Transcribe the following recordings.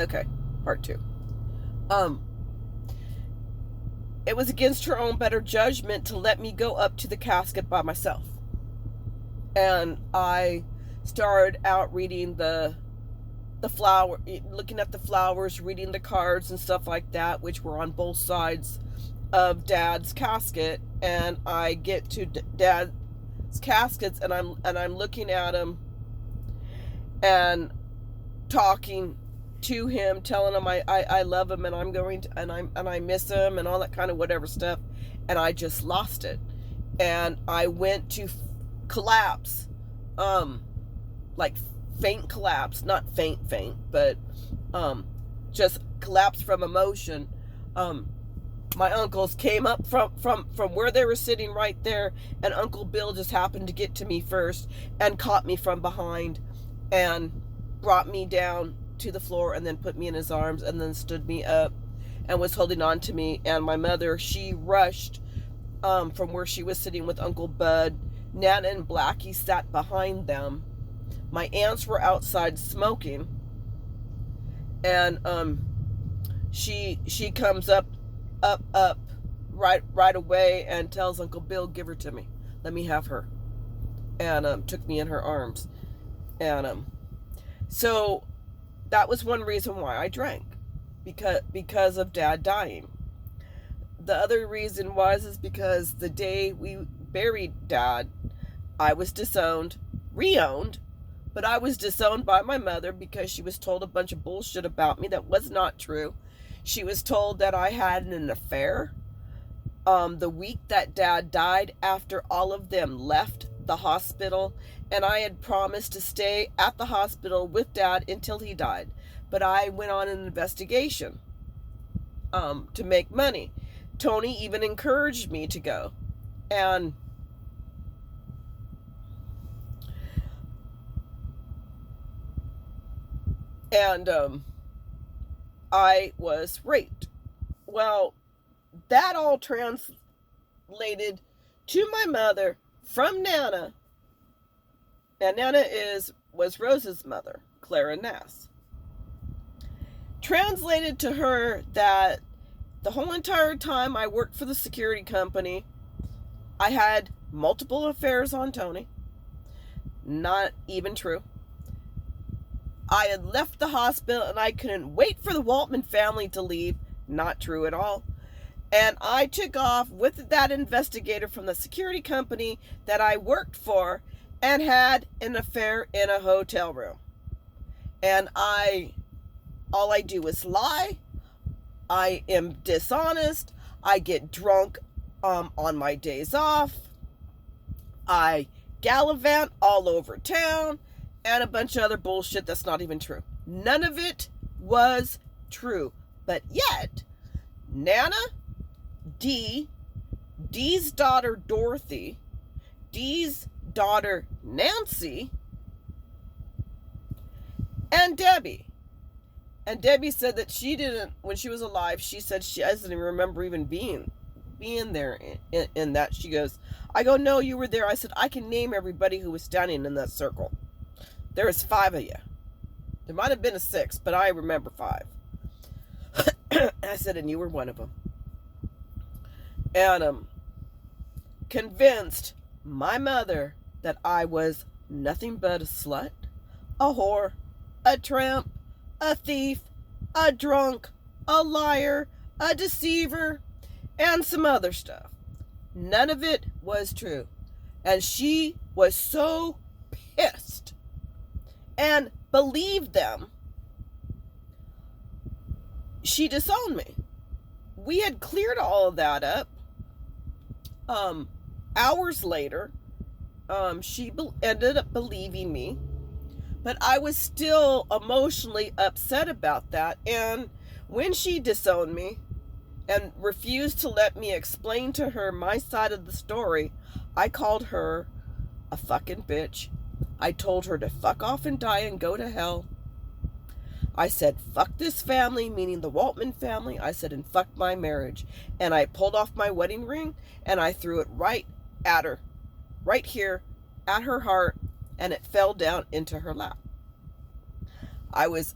Okay, part two. Um, it was against her own better judgment to let me go up to the casket by myself. And I started out reading the flower, looking at the flowers, reading the cards and stuff like that, which were on both sides of Dad's casket. And I get to Dad's caskets, and I'm looking at him and talking to him, telling him I love him, and I'm going to, and I miss him, and all that kind of whatever stuff. And I just lost it, and I went to collapse, like faint collapse, not faint, but just collapse from emotion. My uncles came up from where they were sitting right there, and Uncle Bill just happened to get to me first and caught me from behind and brought me down to the floor, and then put me in his arms, and then stood me up and was holding on to me. And my mother, she rushed from where she was sitting with Uncle Bud. Nana and Blackie sat behind them. My aunts were outside smoking, and she comes up right away and tells Uncle Bill, give her to me, let me have her, and took me in her arms. And so that was one reason why I drank, because of Dad dying. The other reason is because the day we buried Dad, I was disowned, reowned, but I was disowned by my mother because she was told a bunch of bullshit about me that was not true. She was told that I had an affair the week that Dad died, after all of them left the hospital, and I had promised to stay at the hospital with Dad until he died. But I went on an investigation to make money. Tony even encouraged me to go. And I was raped. Well, that all translated to my mother from Nana, and Nana was Rose's mother, Clara Nass. Translated to her that the whole entire time I worked for the security company, I had multiple affairs on Tony. Not even true. I had left the hospital and I couldn't wait for the Waltman family to leave. Not true at all. And I took off with that investigator from the security company that I worked for and had an affair in a hotel room. And all I do is lie. I am dishonest. I get drunk on my days off. I gallivant all over town, and a bunch of other bullshit that's not even true. None of it was true. But yet, Nana, Dee's daughter Dorothy, Dee's daughter Nancy, and Debbie. And Debbie said that she didn't, when she was alive, she said she doesn't even remember even being there in that. She goes, I go, no, you were there. I said, I can name everybody who was standing in that circle. There was 5 of you. There might have been a 6, but I remember 5. I said, and you were one of them. And convinced my mother that I was nothing but a slut, a whore, a tramp, a thief, a drunk, a liar, a deceiver, and some other stuff. None of it was true. And she was so pissed and believed them, she disowned me. We had cleared all of that up. Hours later, she ended up believing me, but I was still emotionally upset about that. And when she disowned me and refused to let me explain to her my side of the story, I called her a fucking bitch. I told her to fuck off and die and go to hell. I said, fuck this family, meaning the Waltman family. I said, and fuck my marriage. And I pulled off my wedding ring and I threw it right at her, right here at her heart, and it fell down into her lap. I was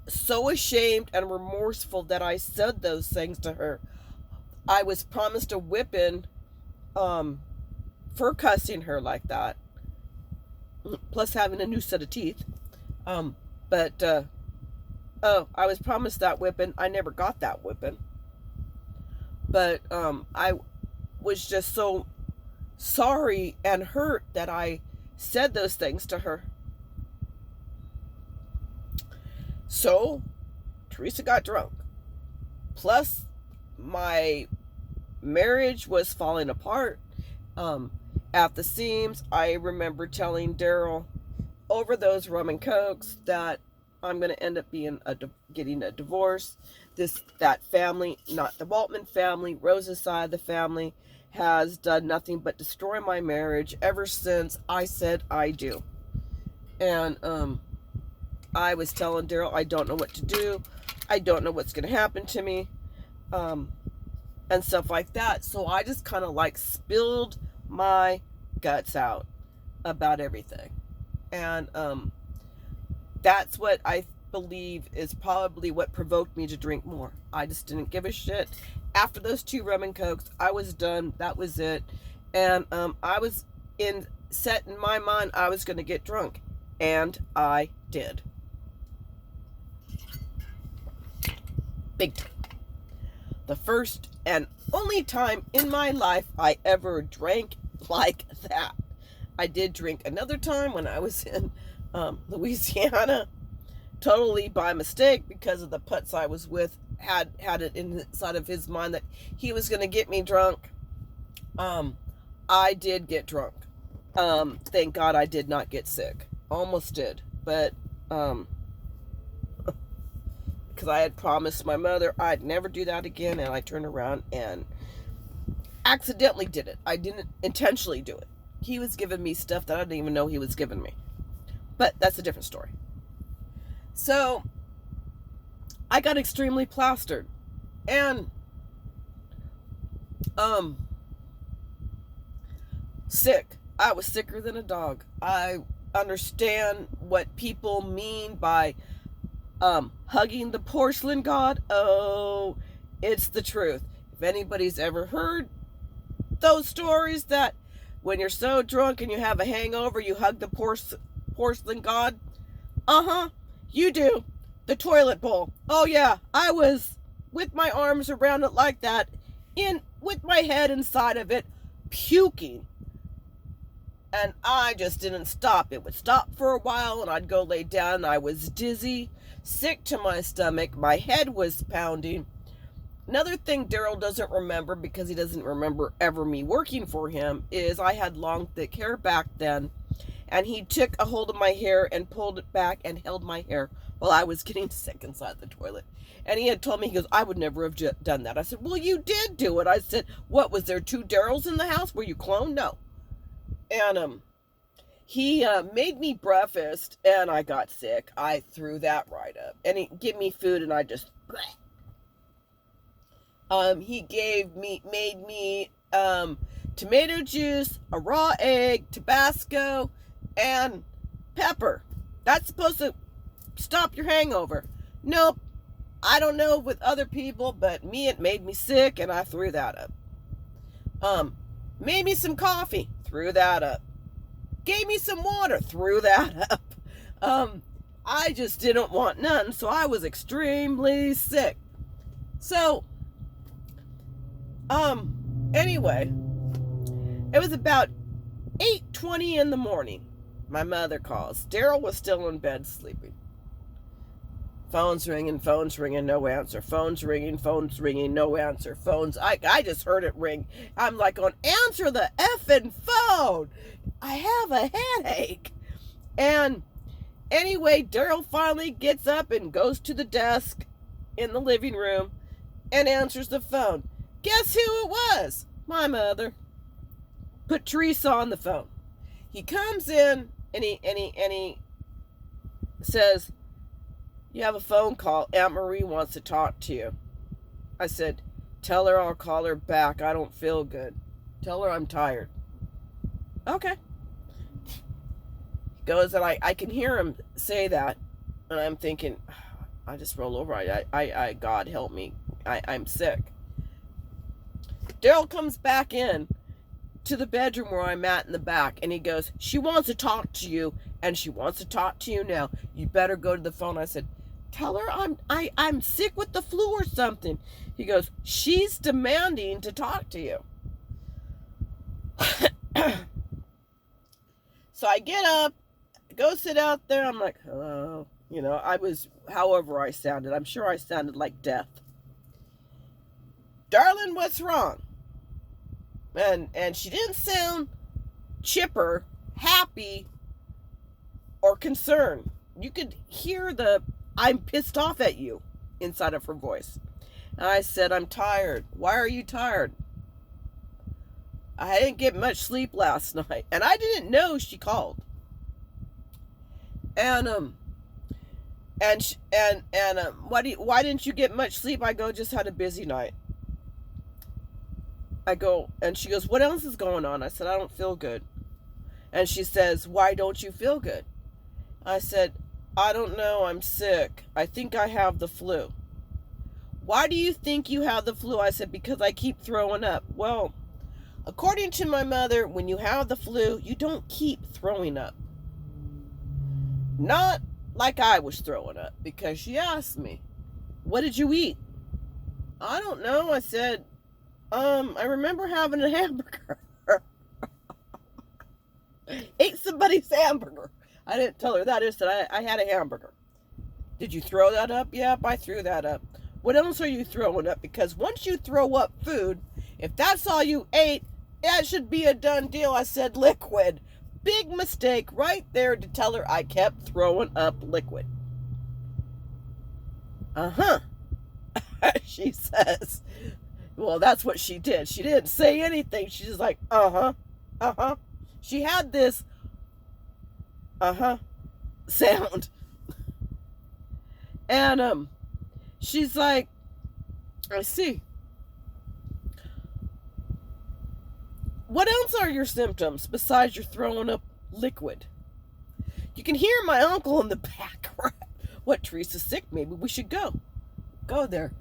so ashamed and remorseful that I said those things to her. I was promised a whipping for cussing her like that, plus having a new set of teeth. But I was promised that whipping. I never got that whipping. But I was just so sorry and hurt that I said those things to her. So Teresa got drunk. Plus, my marriage was falling apart at the seams. I remember telling Daryl over those rum and cokes that I'm going to end up getting a divorce. That family, not the Waltman family, Rose's side of the family, has done nothing but destroy my marriage ever since I said I do. And I was telling Daryl, I don't know what to do. I don't know what's going to happen to me. And stuff like that. So I just kind of like spilled my guts out about everything. And that's what I believe is probably what provoked me to drink more. I just didn't give a shit. After those 2 rum and cokes, I was done. That was it. And I was set in my mind I was going to get drunk. And I did. Big time. The first and only time in my life I ever drank like that. I did drink another time when I was in Louisiana, totally by mistake because of the putz I was with had it inside of his mind that he was going to get me drunk. I did get drunk. Thank God I did not get sick. Almost did, but because I had promised my mother I'd never do that again, and I turned around and accidentally did it. I didn't intentionally do it. He was giving me stuff that I didn't even know he was giving me. But that's a different story. So, I got extremely plastered. And, sick. I was sicker than a dog. I understand what people mean by hugging the porcelain god. Oh, it's the truth. If anybody's ever heard those stories that when you're so drunk and you have a hangover, you hug the porcelain god. You do. The toilet bowl. Oh yeah, I was with my arms around it like that, with my head inside of it, puking. And I just didn't stop. It would stop for a while and I'd go lay down. I was dizzy, sick to my stomach. My head was pounding. Another thing Daryl doesn't remember, because he doesn't remember ever me working for him, is I had long, thick hair back then. And he took a hold of my hair and pulled it back and held my hair while I was getting sick inside the toilet. And he had told me, he goes, I would never have done that. I said, well, you did do it. I said, what, was there 2 Daryls in the house? Were you cloned? No. And he made me breakfast and I got sick. I threw that right up. And he gave me food and I just... He made me tomato juice, a raw egg, Tabasco, and pepper. That's supposed to stop your hangover. Nope. I don't know with other people, but it made me sick and I threw that up. Made me some coffee, threw that up. Gave me some water, threw that up. I just didn't want none, so I was extremely sick. So, anyway, it was about 8:20 in the morning. My mother calls. Daryl was still in bed sleeping. Phone's ringing, no answer. Phone's ringing, no answer. I just heard it ring. I'm like, going, answer the effing phone. I have a headache. And anyway, Daryl finally gets up and goes to the desk in the living room and answers the phone. Guess who it was? My mother. Put Teresa on the phone. He comes in and he says, you have a phone call. Aunt Marie wants to talk to you. I said, tell her I'll call her back. I don't feel good. Tell her I'm tired. Okay. He goes, and I can hear him say that. And I'm thinking, I just roll over. God help me. I'm sick. Daryl comes back in to the bedroom where I'm at in the back, and he goes, she wants to talk to you, and she wants to talk to you now. You better go to the phone. I said, tell her I'm sick with the flu or something. He goes, she's demanding to talk to you. So I get up, go sit out there. I'm like, hello. You know, I was, however I sounded. I'm sure I sounded like death. Darling, what's wrong? And she didn't sound chipper, happy, or concerned. You could hear the I'm pissed off at you inside of her voice. And I said, I'm tired. Why are you tired? I didn't get much sleep last night. And I didn't know she called. And why didn't you get much sleep? I go, just had a busy night. I go, and she goes, what else is going on? I said, I don't feel good. And she says, why don't you feel good? I said, I don't know, I'm sick. I think I have the flu. Why do you think you have the flu? I said, because I keep throwing up. Well, according to my mother, when you have the flu, you don't keep throwing up. Not like I was throwing up, because she asked me, what did you eat? I don't know. I said, I remember having a hamburger. Ate somebody's hamburger. I didn't tell her that. I said I had a hamburger. Did you throw that up? Yep, I threw that up. What else are you throwing up? Because once you throw up food, if that's all you ate, that should be a done deal. I said liquid. Big mistake right there to tell her I kept throwing up liquid. She says, well, that's what she did. She didn't say anything. She's just like, She had this, sound. And, she's like, I see. What else are your symptoms besides you're throwing up liquid? You can hear my uncle in the back. What, Teresa's sick? Maybe we should go. Go there.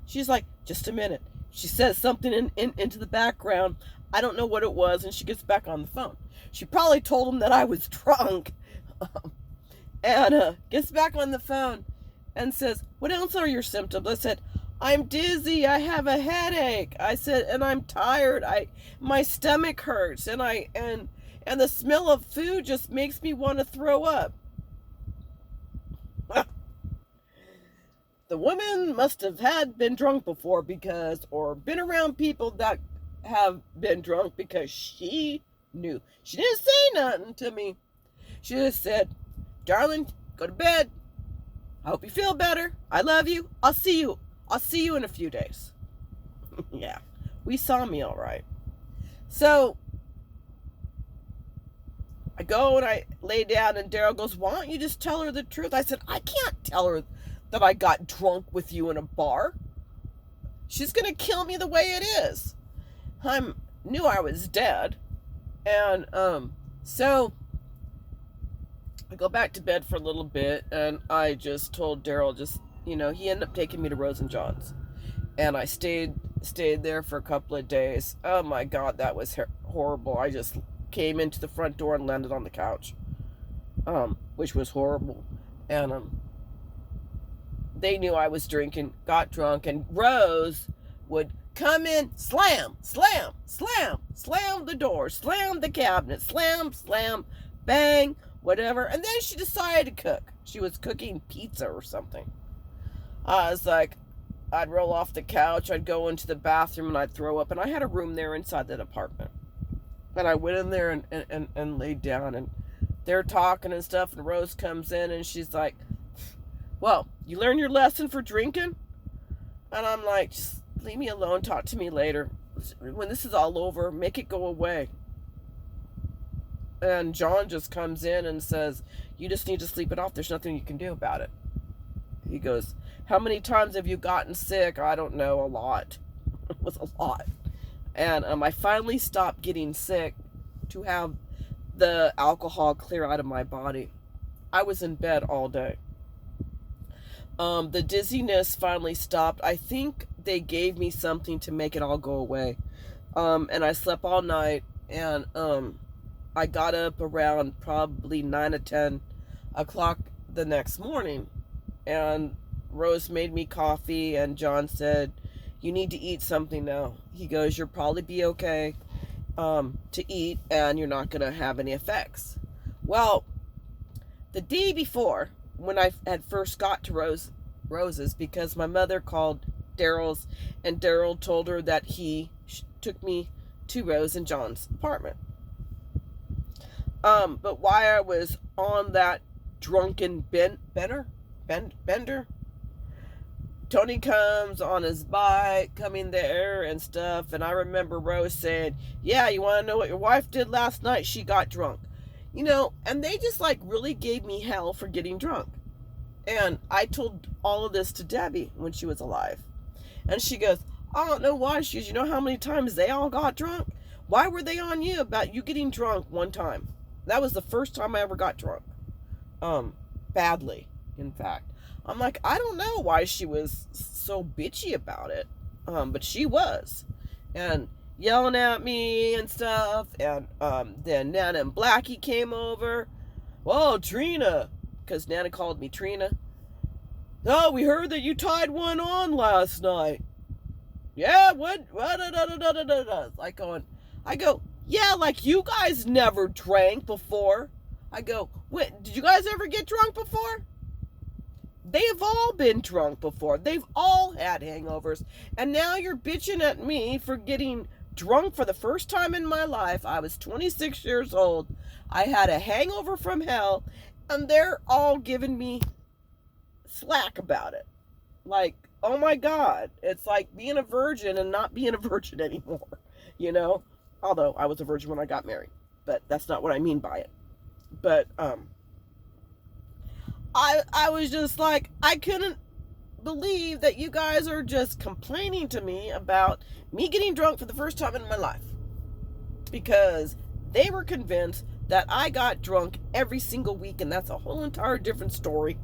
She's like, just a minute. She says something into the background. I don't know what it was, and she gets back on the phone. She probably told him that I was drunk. And gets back on the phone and says, what else are your symptoms? I said, I'm dizzy. I have a headache. I said, and I'm tired. My stomach hurts, and the smell of food just makes me want to throw up. The woman must have been drunk before or been around people that have been drunk, because she knew. She didn't say nothing to me. She just said, darling, go to bed. I hope you feel better. I love you. I'll see you in a few days. Yeah, we saw me all right. So I go and I lay down, and Daryl goes, why don't you just tell her the truth? I said, I can't tell her that I got drunk with you in a bar. She's going to kill me the way it is. I knew I was dead. And so I go back to bed for a little bit, and I just told Daryl, he ended up taking me to Rose and John's. And I stayed there for a couple of days. Oh my God, that was horrible. I just came into the front door and landed on the couch, which was horrible. And they knew I was drinking, got drunk, and Rose would come in, slam, slam, slam, slam the door, slam the cabinet, slam, slam, bang, whatever. And then she decided to cook. She was cooking pizza or something. I was like, I'd roll off the couch, I'd go into the bathroom, and I'd throw up. And I had a room there inside that apartment. And I went in there and laid down, and they're talking and stuff, and Rose comes in, and she's like, well, you learned your lesson for drinking? And I'm like, just leave me alone, talk to me later. When this is all over, make it go away. And John just comes in and says, you just need to sleep it off. There's nothing you can do about it. He goes, how many times have you gotten sick? I don't know, a lot. It was a lot. And I finally stopped getting sick to have the alcohol clear out of my body. I was in bed all day. The dizziness finally stopped. I think they gave me something to make it all go away. And I slept all night, and I got up around probably 9 or 10 o'clock the next morning, and Rose made me coffee, and John said, "You need to eat something now." He goes, "You'll probably be okay to eat, and you're not going to have any effects." Well, the day before, when I had first got to Rose's, because my mother called Daryl's, and Daryl told her that he took me to Rose and John's apartment. But while I was on that drunken bender, Tony comes on his bike, coming there and stuff, and I remember Rose saying, "Yeah, you want to know what your wife did last night? She got drunk." And they just like really gave me hell for getting drunk. And I told all of this to Debbie when she was alive. And she goes, "I don't know why." She goes, "You know how many times they all got drunk? Why were they on you about you getting drunk one time?" That was the first time I ever got drunk. Badly, in fact. I'm like, I don't know why she was so bitchy about it. But she was. And yelling at me and stuff. And then Nana and Blackie came over. "Whoa, Trina," because Nana called me Trina. "Oh, we heard that you tied one on last night." "Yeah, what? Like I go, "Yeah, like you guys never drank before." I go, "What? Did you guys ever get drunk before?" They've all been drunk before. They've all had hangovers. And now you're bitching at me for getting drunk for the first time in my life. I was 26 years old. I had a hangover from hell. And they're all giving me slack about it. Like, oh my God. It's like being a virgin and not being a virgin anymore. Although I was a virgin when I got married. But that's not what I mean by it. But, I was just like, I couldn't believe that you guys are just complaining to me about me getting drunk for the first time in my life. Because they were convinced that I got drunk every single week, and that's a whole entire different story.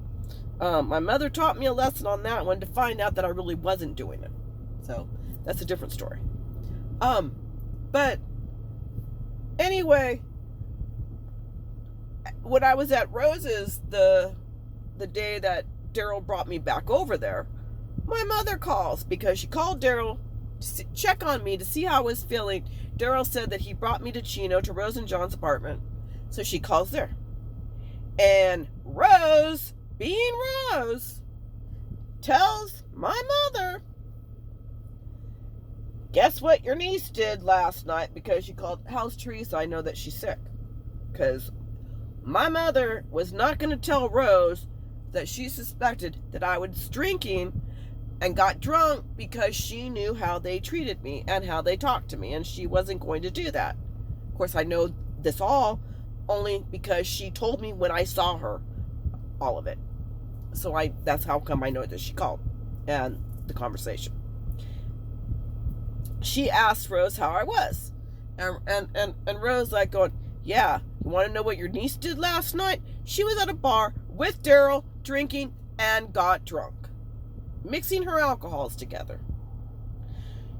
My mother taught me a lesson on that one to find out that I really wasn't doing it. So, that's a different story. But, anyway, when I was at Rose's, the day that Daryl brought me back over there, my mother calls because she called Daryl to check on me to see how I was feeling. Daryl said that he brought me to Chino, to Rose and John's apartment. So she calls there. And Rose, being Rose, tells my mother, "Guess what your niece did last night?" Because she called, "How's Teresa? I know that she's sick." Because my mother was not going to tell Rose that she suspected that I was drinking and got drunk because she knew how they treated me and how they talked to me, and she wasn't going to do that. Of course, I know this all only because she told me when I saw her, all of it. So that's how come I know that she called and the conversation. She asked Rose how I was. And Rose like going, "Yeah, you want to know what your niece did last night? She was at a bar with Daryl, drinking, and got drunk, mixing her alcohols together."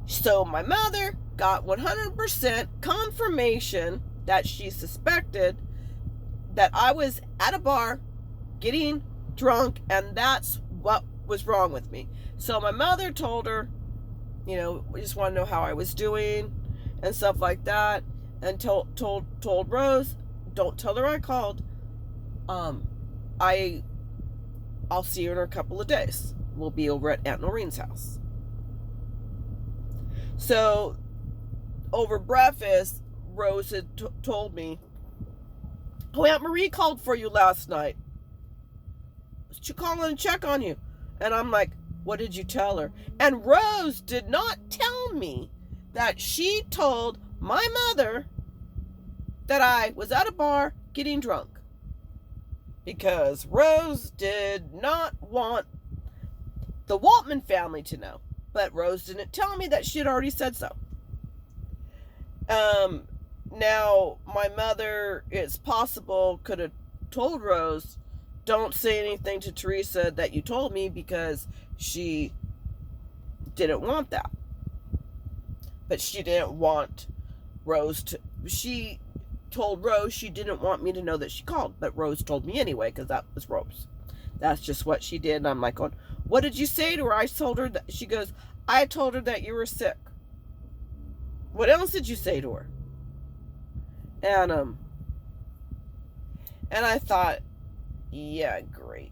So my mother got 100% confirmation that she suspected that I was at a bar getting drunk, and that's what was wrong with me. So my mother told her, we just want to know how I was doing and stuff like that, and told Rose, "Don't tell her I called. I'll see you in a couple of days. We'll be over at Aunt Noreen's house." So, over breakfast, Rose had told me, "Oh, Aunt Marie called for you last night. She called in to check on you." And I'm like, "What did you tell her?" And Rose did not tell me that she told my mother that I was at a bar getting drunk. Because Rose did not want the Waltman family to know. But Rose didn't tell me that she had already said so. Now, my mother, it's possible, could have told Rose don't say anything to Teresa that you told me, because she didn't want that. But she didn't want Rose to, she told Rose she didn't want me to know that she called, but Rose told me anyway, because that was Rose. That's just what she did. And I'm like, what did you say to her? I told her that, she goes, I told her that you were sick. What else did you say to her? And I thought, yeah, great.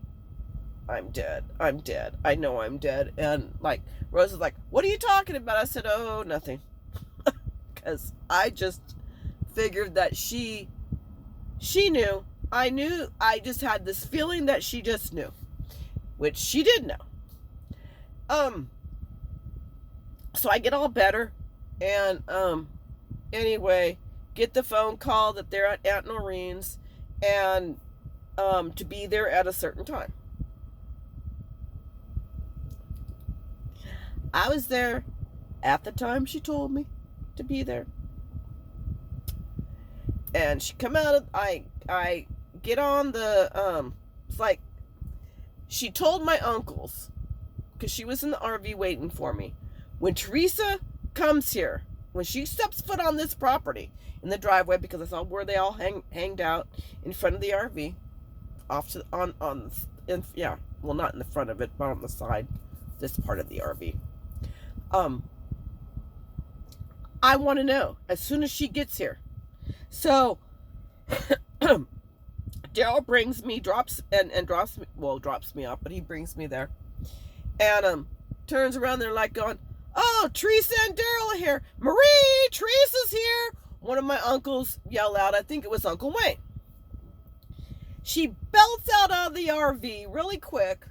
I'm dead. I'm dead. I know I'm dead. And like, Rose was like, what are you talking about? I said, oh, nothing. Because I just figured that she knew. I knew. I just had this feeling that she just knew, which she did know. So I get all better, and anyway, get the phone call that they're at Aunt Noreen's, and to be there at a certain time. I was there at the time she told me to be there. And she come out of, I get on the, it's like, she told my uncles, because she was in the RV waiting for me, when Teresa comes here, when she steps foot on this property, in the driveway, because I saw where they all hanged out in front of the RV, off to, yeah, well, not in the front of it, but on the side, this part of the RV. I want to know as soon as she gets here. So Daryl brings me, drops me off, but he brings me there, and turns around, they're like going, oh, Teresa and Daryl are here. Marie, Teresa's here. One of my uncles yelled out, I think it was Uncle Wayne. She belts out of the RV really quick,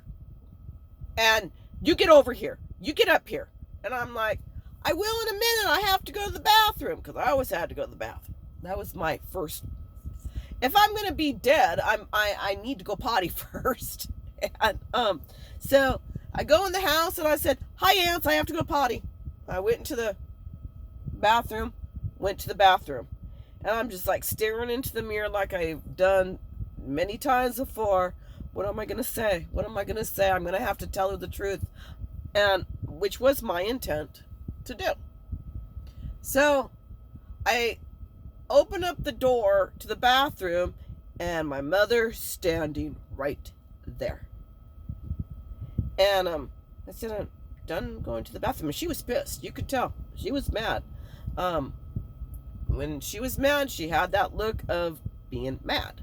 and you get over here. You get up here. And I'm like, I will in a minute. I have to go to the bathroom, because I always had to go to the bathroom. That was my first. If I'm going to be dead, I need to go potty first. And so I go in the house, and I said, hi, aunts, I have to go potty. I went into the bathroom, went to the bathroom. And I'm just like staring into the mirror like I've done many times before. What am I going to say? What am I going to say? I'm going to have to tell her the truth. And which was my intent to do. So I open up the door to the bathroom, and my mother standing right there. And I said, I'm done going to the bathroom. And she was pissed. You could tell. She was mad. When she was mad, she had that look of being mad.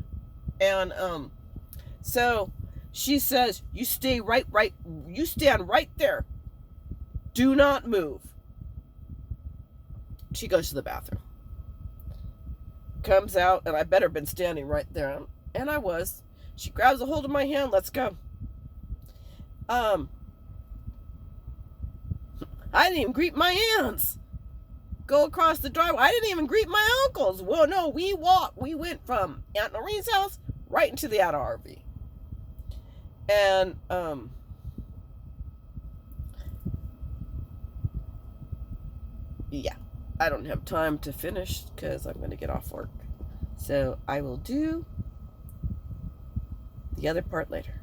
And so she says, you stand right there. Do not move. She goes to the bathroom. Comes out, and I better have been standing right there. And I was. She grabs a hold of my hand. Let's go. I didn't even greet my aunts. Go across the driveway. I didn't even greet my uncles. Well, no, we walked. We went from Aunt Noreen's house right into the outer RV. And, yeah, I don't have time to finish because I'm going to get off work. So I will do the other part later.